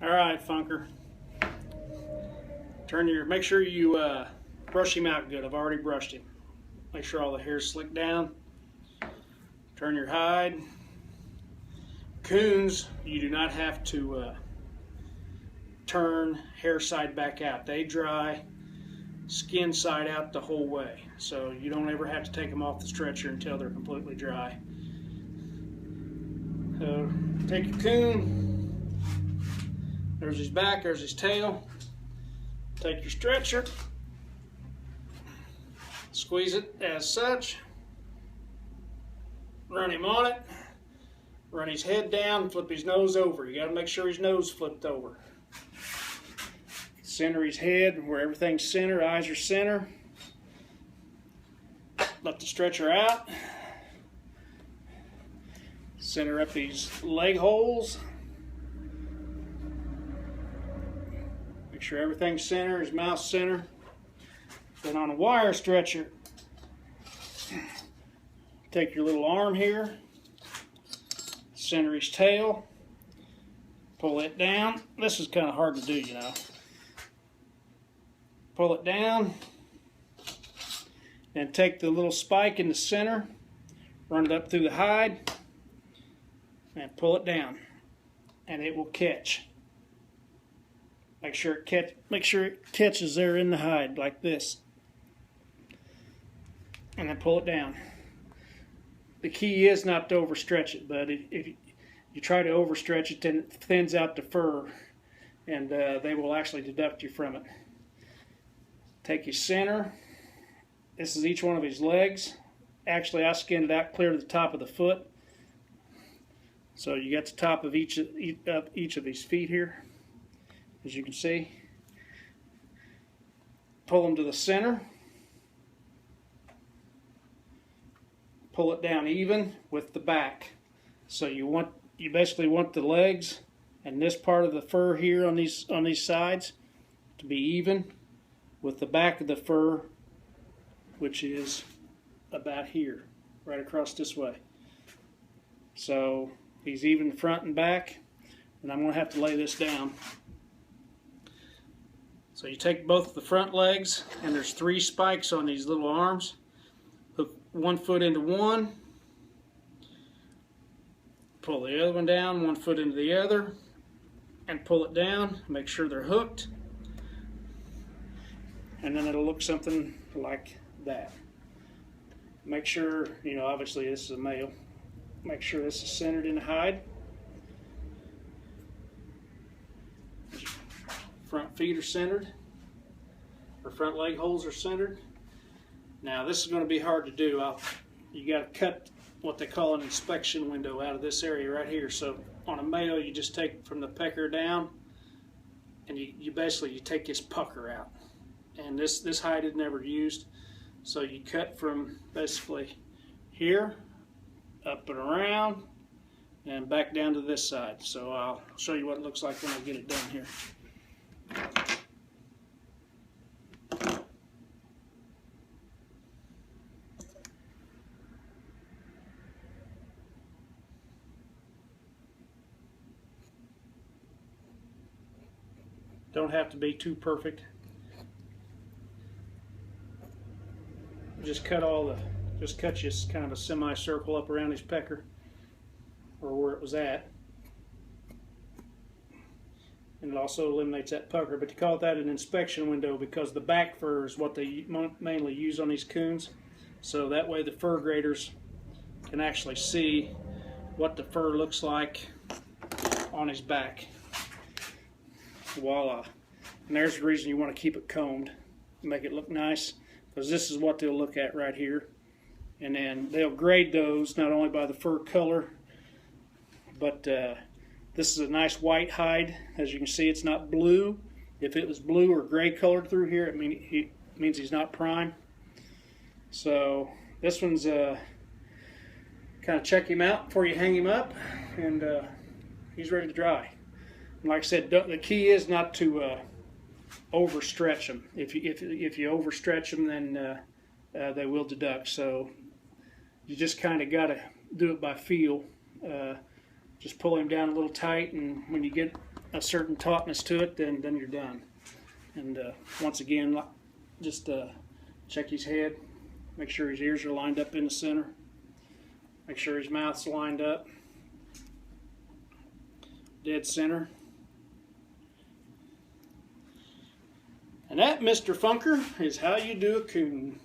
All right, Funker. Make sure you brush him out good. I've already brushed him. Make sure all the hair's slicked down. Turn your hide. Coons, you do not have to turn hair side back out. They dry skin side out the whole way. So you don't ever have to take them off the stretcher until they're completely dry. So take your coon. There's his back, there's his tail. Take your stretcher. Squeeze it as such. Run him on it. Run his head down, flip his nose over. You got to make sure his nose flipped over. Center his head where everything's center, eyes are center. Let the stretcher out. Center up these leg holes. Make sure everything's center, his mouth center. Then on a wire stretcher, take your little arm here, center his tail, pull it down. This is kind of hard to do, you know. Pull it down, and take the little spike in the center, run it up through the hide, and pull it down, and it will catch. Make sure it catches there in the hide like this, and then pull it down. The key is not to overstretch it, but if you try to overstretch it, then it thins out the fur, and they will actually deduct you from it. Take your center. This is each one of his legs. Actually, I skinned it out clear to the top of the foot. So you got the top of each of these feet here, as you can see. Pull them to the center. Pull it down even with the back. So you basically want the legs and this part of the fur here on these sides to be even with the back of the fur, which is about here, right across this way. So he's even front and back, and I'm going to have to lay this down. So you take both the front legs, and there's 3 spikes on these little arms. Hook one foot into one, pull the other one down, one foot into the other, and pull it down. Make sure they're hooked, and then it'll look something like that. Make sure, you know, obviously this is a male. Make sure this is centered in the hide. Front feet are centered, or front leg holes are centered. Now this is going to be hard to do. You got to cut what they call an inspection window out of this area right here. So on a male, you just take from the pecker down, and you basically take his pucker out. And this hide is never used, so you cut from basically here up and around and back down to this side. So I'll show you what it looks like when I get it done here. Don't have to be too perfect. Just cut just kind of a semicircle up around his pecker, or where it was at. And it also eliminates that pucker. But they call that an inspection window because the back fur is what they mainly use on these coons. So that way the fur graders can actually see what the fur looks like on his back. Voila. And there's the reason you want to keep it combed, make it look nice, because this is what they'll look at right here. And then they'll grade those not only by the fur color, but this is a nice white hide. As you can see, it's not blue. If it was blue or gray colored through here, it means he's not prime. So this one's kind of check him out before you hang him up, and he's ready to dry. And like I said, the key is not to overstretch them. If you overstretch them, then they will deduct. So you just kind of got to do it by feel. Just pull him down a little tight, and when you get a certain tautness to it, then you're done. And once again, just check his head, make sure his ears are lined up in the center, make sure his mouth's lined up, dead center. And that, Mr. Funker, is how you do a coon.